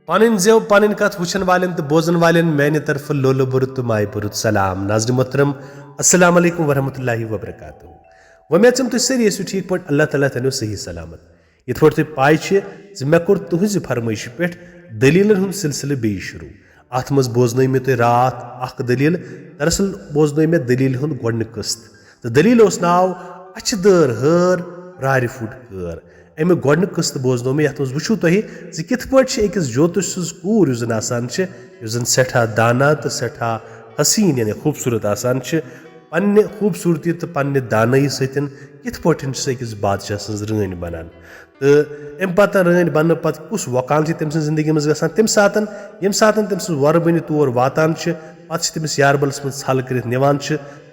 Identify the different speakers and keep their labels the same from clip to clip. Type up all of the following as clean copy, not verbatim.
Speaker 1: पन जेव पन कथ वुचन वालें तो बोजन वालें मैंने तरफ लोलो बुरुत तो माय बुरुत सलाम नाज़रीन मोहतरम अस्सलाम वालेकुम वरहमतुल्लाहि वबरकातुहू। वमेचम तुम सारी ऐसी ठीक पट अल्लाह ताला थनो सही सलामत। यथ पट तुम पाय मे कोर तुहज फरमाइश पे दलीलन हुंद सिलसिले बेय शुरू। अत मज बोजन मे तुम रात अख दलील। दरअसल बोजन मे दलील हुंद गोडनिक किस्त तो दलील उस नाव अच्छे दीर हेर ब्रारे फुट केयर। अमे गोडनिक किस्त बोजनो मे यथ मज वुचू तुह ज किथ पट अकिस ज्योतिष कूर युस जन सठा दाना तो सठा हसीन यानी खूबसूरत आसान पन्ने खूबसूरती तो पन्ने दानई सतन किथ पटन अकिस बादशाह सज रन बनान तो अम पत रन बन पत कुस वकाल तम जिंदगी मज गसान तम सात यम सात तम वर बन तौर वातान पत तमिस यारबलस मज छल कर निवान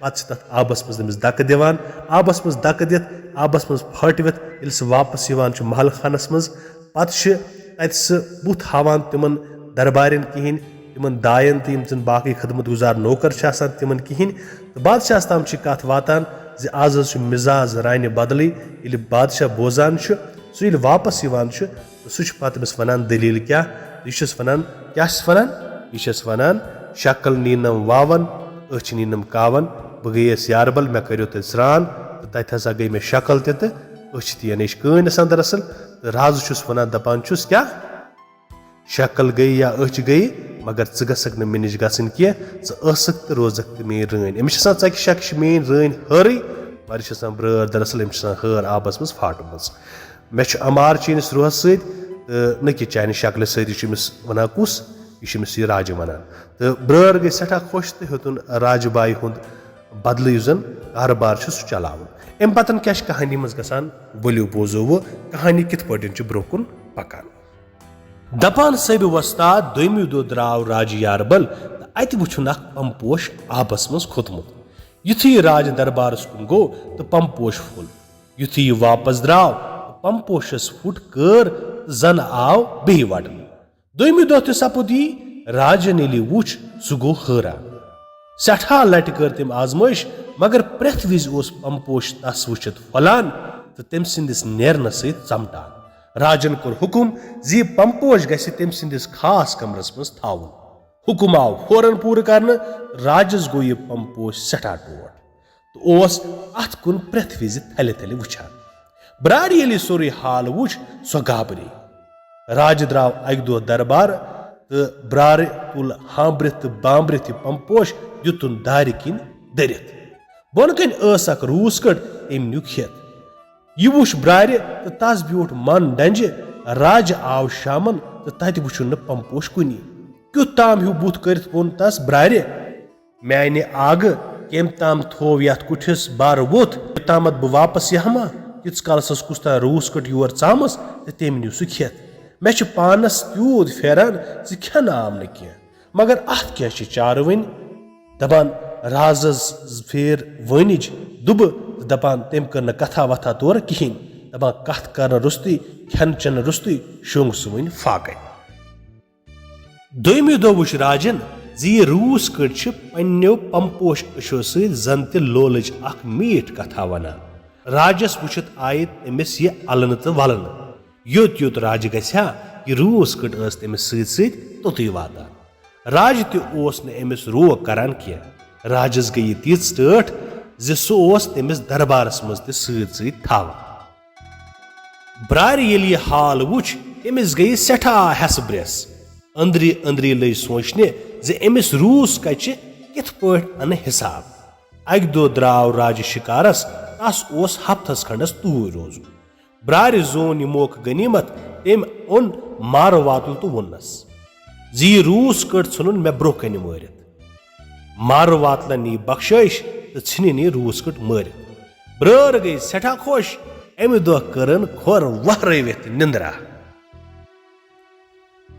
Speaker 1: पत तथ आबस मज तमिस दक दिवान आबस मज दक दित आबस मज फटवित ये सह वापस महल खानस मज पत तत सह बुत हावान तिमन दरबारन कहें तिमन दायन तो यम बाकी खदमत गुजार नौकर तिमन कहें तो बादशाह ताम कथ वातान ज आज मिजाज रान बदल ये बादशाह बोजान सह ये वापस सह पत अमिस वनान दलील क्या यह वनान वनान शक्ल नीनम वावन अच नीनम कावन बह गयस यारबल मे करो तत स्रान तो तत हसा गई मे शक्ल तो अच तन कन दरअसल तो राज वनान दपान क्या शक्ल गई या अच गई मगर च गसक मे नश गसन कह तो रोजक तो मेन रन अमिस चक शक मेन रन हरी मगर ब्रर दरअसल अमिस हर आबस मज फाटम मे अमार चीनिस रोहस सत न कि चान शक्ल समिस वना कुस यह राज वनान तो ब्रर गई सठा खुश तो हेतुन राजबाई हुंद बदल जन कारोबार सह चलावन। अम पतन क्या कहानी मज गसान वलियो बोजो वो कहानी किथ पटन ब्रोह कुन पकान। दपान सब वस्ताद दोमि दो द्राव राज यारबल अत वुन पमपोश आबस मज खोतमुत युथु राज दरबारस कुन गो तो पमपोश फुल युथु यह वापस द्राव पमपोशस फुट कर जन आव बे वडन दोमि दो सपुद राजन ये वुच सह गो हैरान सठा लट कर तम आजमाइश मगर प्रेथ विज पमपोश तस वुचित फलान तो तम सिंदिस नेरन समटान। राजन कोर हुकुम जी पमपोश गस तम सिंदिस खास कमरस मज थावन हुकुम आव फौरन पूर करने राजस गो यह पमपोश सठा टोट तो अत कुन प्रेथ विज थले थले वुचान। ब्रारे ये सोरे हाल वुच सो गाबरे राज द्राव अक दो दरबार तो ब्रारे तुल हांब्रित तो बांब्रित पमपोश दुतुन दार किन दरित बोन कन अक रूस कट अम नुक हेत यह वुच ब्रारे तो तस ब्यूठ मन डंजे राज आव शामन तो तत वुचुन न पमपोश कुनी क्युत ताम हूँ बुत कर वोन तस ब्रारे मैंने आग कम ताम थोव यथ कुठिस बार वोत तामत बह वापस यहमा तीस कालस कुस्ता रूस कट योर चामस तो तम न्यू सह खेत मे पानस त्यूत फेरान ज खेन आम न कह मगर अत क्या चार वन दपान राजस फेर वनिज दुब दपान तम कर कथा वथा तौर कहें दपान कथ कर रुस्ती खेन चन रुस्ती शोंग सह वन फाकै। दोमि दो वुच राजन जी रूस कट पन्नो पमपोश अशो सन त लोलच अख मीठ कथा वनान राजस वुचित आय तमिस यह अलन तो वलन योत योत राज गया यह रूस कट तमिस सोतुई वातान राज तमिस रोक करान कह राजस गई तीच टठ ज सह तमिस दरबारस मज थावान। ब्रारे ये यह हाल वुच तमिस गई सठा हेस ब्रेस अंदरी अंदरी लई सोचने ज अमिस रूस कच किथ पट अन हिसाब अक दो द्राव राज शिकारस तस हफ्तस खंडस तूर रोज ब्रारे जोन यह मोक गनीमत तम ओन मार वातुल तो वोनस जी रूस कट नुन मे ब्रोह कन मारित मार वातल नी बख्शिश तो इन नी रूस कट मारित ब्रर गई सठा खुश अमि दह करन खोर वहरवित निंद्रा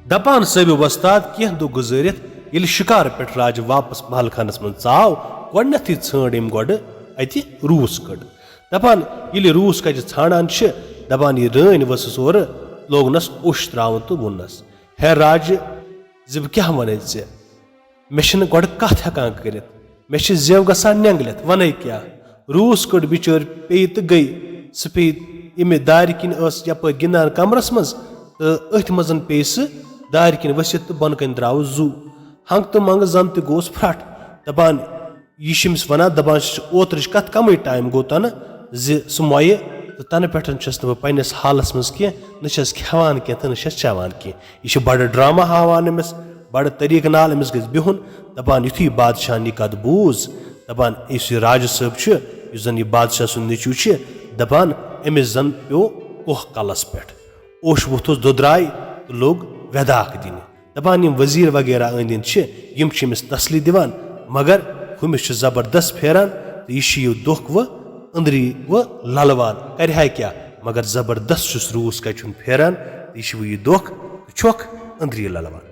Speaker 1: दपान सब वस्ताद कह दो गुजरित ये शिकार पे राज वापस महल खानस मन चाव गोडनथी छाण अम गोड अति रूस कट दपान ये रूस कच छाणान दपान यह रन वसस और लोगनस उश त्रावन तो वोनस है राज जब क्या वन मे गोड कथ हेकान कर मे जेव गसान नेंगलित वन क्या रूस कट बिचर पे तो गई सह पे इमे दार किन यप गिंदान कमरस मज तो अथ मजन पे دارِ کِنۍ ؤسِتھ تہٕ بۄنہٕ کَنۍ درٛاو زُو ہنٛگ تہٕ منٛگہٕ زن تہِ گوس پھرٛٹھ دپان یہِ چھِ أمِس وَنان دپان چھِ اوترٕچ کَتھ کَمٕے ٹایم گوٚو تَنہٕ زِ سُہ مۄیہِ تہٕ تَنہٕ پٮ۪ٹھ چھَس نہٕ بہٕ پنٛنِس حالَس منٛز کینٛہہ نہ چھَس کھٮ۪وان کینٛہہ تہٕ نہ چھَس چٮ۪وان کینٛہہ یہِ چھِ بَڑٕ ڈرٛاما ہاوان أمِس بَڑٕ طریٖقہٕ نال أمِس گژھِ بِہُن دپان یُتھُے بادشاہن یہِ کَتھ بوٗز دپان یُس یہِ راجہِ صٲب چھُ یُس زَن یہِ بادشاہ سُنٛد نیٚچوٗ چھِ دپان أمِس زَن پیوٚو کوہ کَلَس پٮ۪ٹھ اوٚش ووٚتھُس دۄدراے تہٕ لوٚگ وٮ۪داکھ دِنہِ دپان یِم ؤزیٖر وغیرہ أنٛدۍ أنٛدۍ چھِ یِم چھِ أمِس تسلی دِوان مگر ہُمِس چھُ زبردست پھیران تہٕ یہِ چھِ یہِ دۄکھ وٕ أنٛدری وٕ للوان کرِ ہا کیٛاہ مگر زبردست چھُس روٗس کَچہِ ہُنٛد پھیران تہٕ یہِ چھِ وٕ یہِ دۄکھ تہٕ چھۄکھ أنٛدری للوان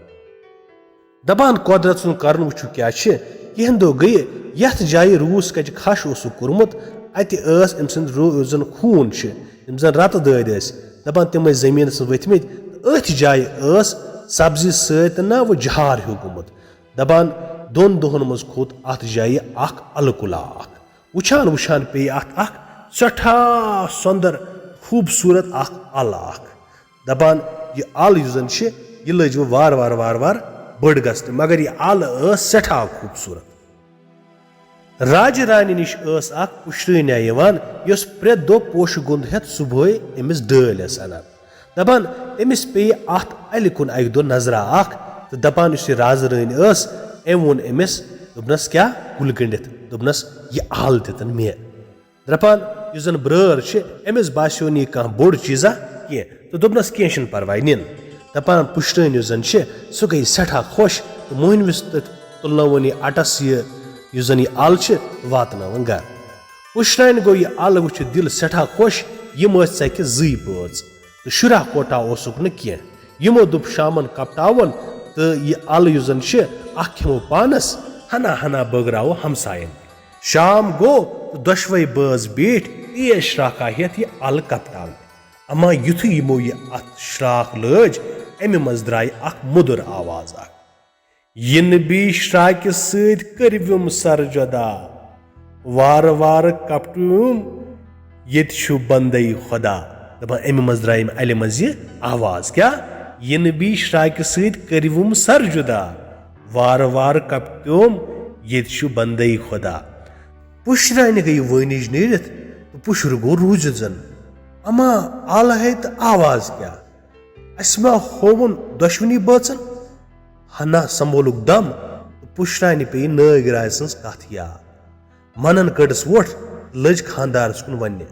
Speaker 1: دپان قۄدرت سُنٛد کَرُن وٕچھِو کیٛاہ چھِ کینٛہہ دۄہ گٔیہِ یَتھ جایہِ روٗس کَچہِ کھش اوسُکھ کوٚرمُت اَتہِ ٲس أمۍ سٕنٛدۍ یُس زن خوٗن چھِ یِم زن رتہٕ دٲدۍ ٲسۍ دپان تِم ٲسۍ زٔمیٖنس ؤتھمٕتۍ تہٕ أتھۍ جایہِ ٲس سبزی سۭتۍ نہ وٕ جہار ہیوٗ گوٚمُت دپان 2 دۄہن منٛز کھوٚت اَتھ جایہِ اکھ الہٕ کُلا اکھ وٕچھان وٕچھان پیٚیہِ اَتھ اکھ سٮ۪ٹھاہ سۄندر خوٗبصوٗرت اکھ اَلہٕ اکھ دپان یہِ اَل یُس زن چھِ یہِ لٔج وٕ وارٕ وارٕ وارٕ وارٕ بٔڑ گژھنہِ مگر یہِ اَلہٕ ٲس سٮ۪ٹھاہ خوٗبصوٗرت راجہِ رانہِ نِش ٲس اکھ پُشرٲنیا یِوان یۄس پرٛٮ۪تھ دۄہ پوشہٕ گُنٛد ہٮ۪تھ صُبحٲے أمِس ڈٲلۍ ٲس اَنان دپان أمِس پیٚیہِ اَتھ اَلہِ کُن اَکہِ دۄہ نظرا اکھ تہٕ دپان یُس یہِ رازٕ رٲنۍ ٲس أمۍ ووٚن أمِس دوٚپنس کیٛاہ کُلۍ گٔنٛڈِتھ دوٚپنس یہِ اَل دِتن مےٚ دپان یُس زن برٲر چھِ أمِس باسیو نہٕ یہِ کانٛہہ بوٚڑ چیٖزا کینٛہہ تہٕ دوٚپنس کینٛہہ چھُنہٕ پرواے نِن دپان پُشرٲنۍ یُس زن چھِ سُہ گٔیے سٮ۪ٹھاہ خۄش تہٕ موہنوِس تہٕ تُلنٲوُن یہِ اَٹس یُس زن یہِ اَل چھِ واتنٲوٕن گرٕ پُشرانہِ گوٚو یہِ اَل وٕچھِتھ دِل سٮ۪ٹھاہ خۄش یِم ٲسۍ ژَکہِ 2 بٲژ تہٕ شُراہ کوٹا اوسُکھ نہٕ کینٛہہ یِمو دوٚپ شامن کپٹاوُن تہٕ یہِ اَلہٕ یُس زن چھِ اکھ کھٮ۪مو پانس ہنا ہنا بٲگراوو ہمساین شام گوٚو تہٕ دۄشوے بٲژ بیٖٹھۍ تیز شراکھا ہٮ۪تھ یہِ اَلہٕ کپٹاونہِ اما یُتھُے یِمو یہِ اتھ شراکھ لٲج امہِ منٛز درٛایہِ اکھ موٚدُر آواز اکھ یِنہٕ بیٚیہِ شراکہِ سۭتۍ کٔرۍوُم سر جدا وارٕ وارٕ کپٹوُم ییٚتہِ چھُ بندے خۄدا دپان امہِ منٛز درٛاے امہِ اَلہِ منٛز یہِ آواز کیٛاہ یِنہٕ بیٚیہِ شراکہِ سۭتۍ کٔرۍوُم سر جدا وارٕ وارٕ کپٹیوم ییٚتہِ چھُ بندے خۄدا پُشرانہِ گٔیہِ وٲنِج نیٖرِتھ تہٕ پُشُر گوٚو روٗزِتھ زن اما آلہٕ ہے تہٕ آواز کیٛاہ اَسہِ ما ہووُن دۄشوٕنی بٲژن ہنا سمبولُکھ دم تہٕ پُشرانہِ پیٚیہِ نٲگۍ سٕنٛز کتھ یاد منن کٔڑٕس وۄٹھ تہٕ لٔج خانٛدارس کُن وننہِ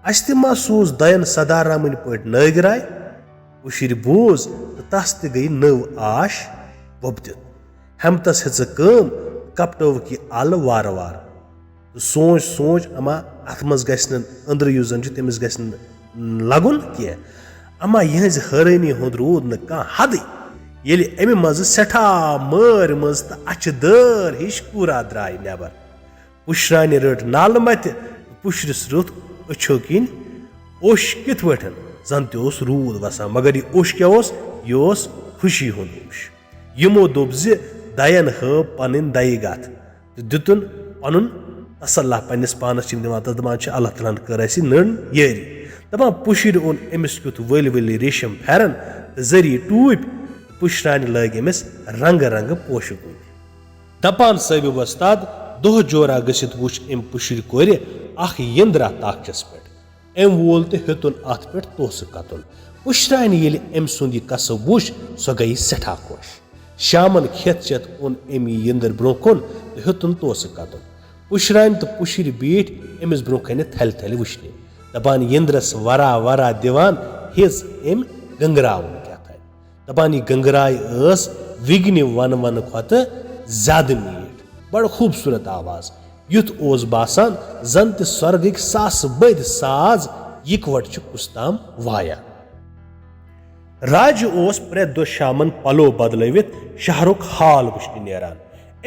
Speaker 1: اَسہِ تہِ ما سوٗز دین سدا رامٕنۍ پٲٹھۍ نٲگۍ راے پُشِرِ بوٗز تہٕ تس تہِ گٔیہِ نٔو آش وۄبدِتھ ہٮ۪متس ہیژٕ کٲم کپٹٲوٕکھ یہِ اَلہٕ وارٕ وارٕ تہٕ سونٛچ اما اتھ منٛز گژھِ نہٕ أنٛدرٕ یُس زن چھُ تٔمِس گژھِ نہٕ لگُن کینٛہہ اما یِہٕنٛزِ حٲرٲنی ہُنٛد روٗد نہٕ کانٛہہ حدٕے ییٚلہِ امہِ منٛزٕ سٮ۪ٹھاہ مٲرۍ منٛز تہٕ اَچھِ دٲر ہِش کوٗرا درٛاے نٮ۪بر پُشرانہِ رٔٹ نالہٕ متہِ تہٕ پُشرِس رُت أچھو کِنۍ اوٚش کِتھ پٲٹھۍ زن تہِ اوس روٗد وسان مگر یہِ اوٚش کیٛاہ اوس یہِ اوس خوشی ہُنٛد اوٚش یِمو دوٚپ زِ دین ہٲو پنٕنۍ دَیہِ گتھ تہٕ دِتُن پنُن تسلہ پننِس پانس چھِ یِم دِوان تہٕ دپان چھِ اللہ تعالیٰ ہن کٔر اَسہِ نٔر یٲری دپان پُشِرِ اوٚن أمِس کیُتھ ؤلۍ ؤلۍ ریشم پھٮ۪رن تہٕ ذٔریعہِ ٹوٗپۍ پُشرانہِ لٲگۍ أمِس رنٛگہٕ رنٛگہٕ پوشہٕ کُلۍ دپان صٲبہِ وۄستاد دۄہ جورا گٔژھِتھ وٕچھ أمۍ پُشِرِ کورِ اکھ یِنٛدرا تاکچس پٮ۪ٹھ أمۍ وول تہٕ ہیوٚتُن اتھ پٮ۪ٹھ توسہٕ کتُن پُشرانہِ ییٚلہِ أمۍ سُنٛد یہِ قصہٕ وٕچھ سۄ گٔیہِ سٮ۪ٹھاہ خۄش شامن کھٮ۪تھ چٮ۪تھ اوٚن أمۍ یہِ یِنٛدٕر برٛونٛہہ کُن تہٕ ہیوٚتُن توسہٕ کتُن پُشرانہِ تہٕ پُشِرِ بیٖٹھۍ أمِس برٛونٛہہ کنہِ تھلہِ تھلہِ وٕچھنہِ دپان یِنٛدرس ورا ورا دِوان ہیژ أمۍ گنٛگراوُن کیٛاہتانۍ دپان یہِ گنٛگراے ٲس وِگنہِ ونہٕ کھۄتہٕ زیادٕ میٖٹھ بڑٕ خوٗبصوٗرت آواز یُتھ اوس باسان زن تہِ سۄرگٕکۍ ساسہٕ بٔدۍ ساز یِکوٹ چھِ کُستام وایان راجہِ اوس پرٛٮ۪تھ دۄہ شامن پلو بدلٲوِتھ شہرُک حال وٕچھنہِ نیران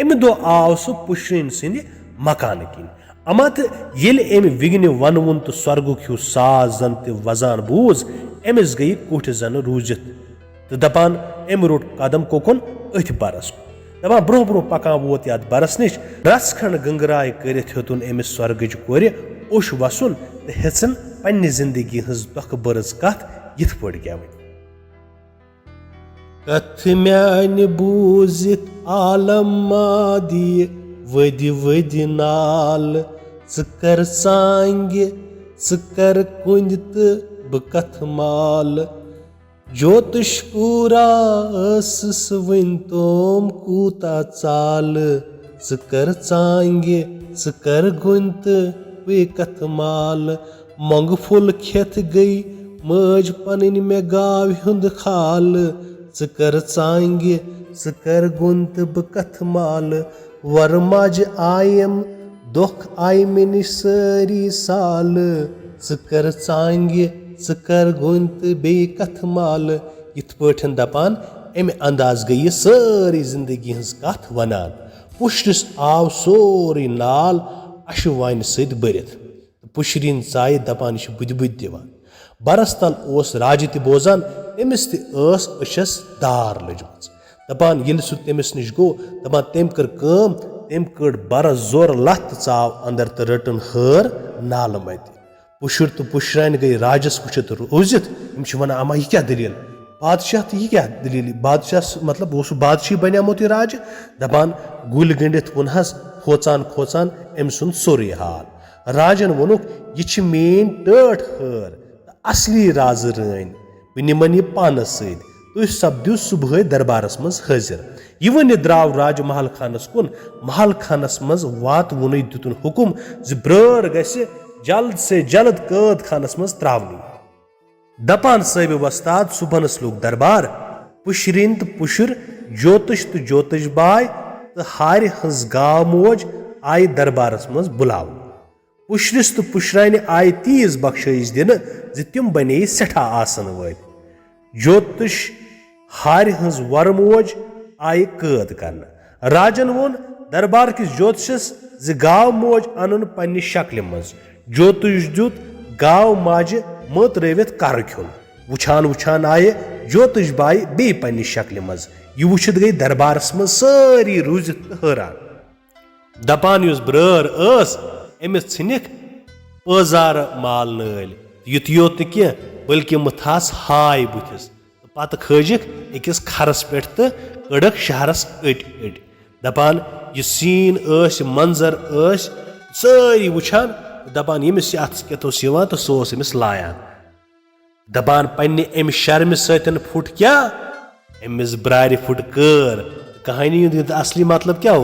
Speaker 1: امہِ دۄہ آو سُہ پُشرٕنۍ سٕنٛدِ مکانہٕ کِنۍ اما تہٕ ییٚلہِ أمۍ وِگنہِ ونوُن تہٕ سۄرگُک ہیوٗ ساز زن تہِ وزان بوٗز أمِس گٔیہِ کوٹھِ زنہٕ روٗزِتھ تہٕ دپان أمۍ روٚٹ قدم کوکُن أتھۍ برس کُن دپان برٛونٛہہ برٛونٛہہ پکان ووت یتھ برس نِش رژھ کھنٛڈ گنٛگراے کٔرِتھ ہیوٚتُن أمِس سۄرگٕچ کورِ اوٚش وسُن تہٕ ہیژٕن پننہِ زندگی ہٕنٛز دۄکھٕ بٔرٕژ کتھ یِتھ پٲٹھۍ گٮ۪وٕنۍ कथ म्यान बूजित आलम मादी वदि वदि नाल ज कर सांगे ज कर कुंज त ब कथ माल ज्योतिष पूरा स वन तोम कूता चाल ज कर चांगे ज कर गुंत वे कथ माल मंग फुल खेत गई मज पन में गाव हुंद खाल ज कर चांगे ज कर गुंत ब कथ माल वर मज आयम दुख आय मे निश सारी साल ज कर चांगे ज कर गुंत बे कथ माल। यिथ पठन दपान अमे अंदाज गई सारी जिंदगी हज कथ वनान पुशरिस आव सोरी नाल अशवान सद भरित पुशरीन चाय दपान यह बुद बुद दिवान बरस तल ओस राज त बोजान तमिस तस अशस दार लजमच दपान ये सह तमिस निश गो दपान तम कर कम तम कड़ बरस जोर लत चाव अंदर तो रटन हर नाल मत पुशर तो पुशरान गई राजस वुचित रोजित वन अमा यह क्या दलील बादशाह तो यह क्या दलील बादशाह मतलब वो बादशाह बनियामत यह राज दपान गुल गंडित वनहस खोचान खोचान अम सुन सोरे हाल राजन वोनुक यह मेन टट हर असली राज रन बह निमन यह पानस सद तुह सपदू सुबह दरबारस मज हाजिर यह वन द्राव राज महल खानस कुन महल खानस मज वात वोन दितुन हुकुम ज ब्रर गस्य जल्द से जल्द कैद खानस मज त्रावनी दपान साहिब वस्ताद सुबहनस लोग दरबार पुशरिन तो पुशर ज्योतिष बाय तो हार हज गाव मोज आय दरबारस मज बुलाव पुशरिस तो पुशरान आय तीज बख्शिश दिन ज तिम बने सठा आसन वल ज्योतिष हार हज वर मोज आय कैद कर राजन वोन दरबार किस ज्योतिषस ज गाव मोज अन पन्ने शक्ल मज ज्योतिष दुत गाव माजे मत रवित कर खुन वुछान वुछान आय ज्योतिष बाय बे पन्ने शक्ल मज यह वुचित गई दरबारस मज सारी रूजित हैरान दपान युस ब्रर अमिस छनिक पजार माल नल युत योत न बल्कि मथास हाय बुथिस पत खजिक अकिस खरस पे तो कड़क शहरस अट अट दपान यह सीन मंजर सारी वुछान दपान यमिस अथस कथोस यवान तो सह अमिस लायान दपान पन्ने अम शर्म सतन फुट क्या अमिस ब्रार फुट कर कहानी असली मतलब क्या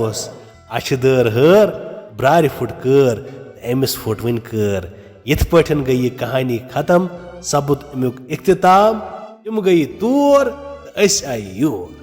Speaker 1: अच्छे दर हर ब्रार फुट कर अमिस फुट वन कर यथ पठन गई यह कहानी खत्म सपुद अमुक इख्तिताम तुम गई तोर अस आई योर।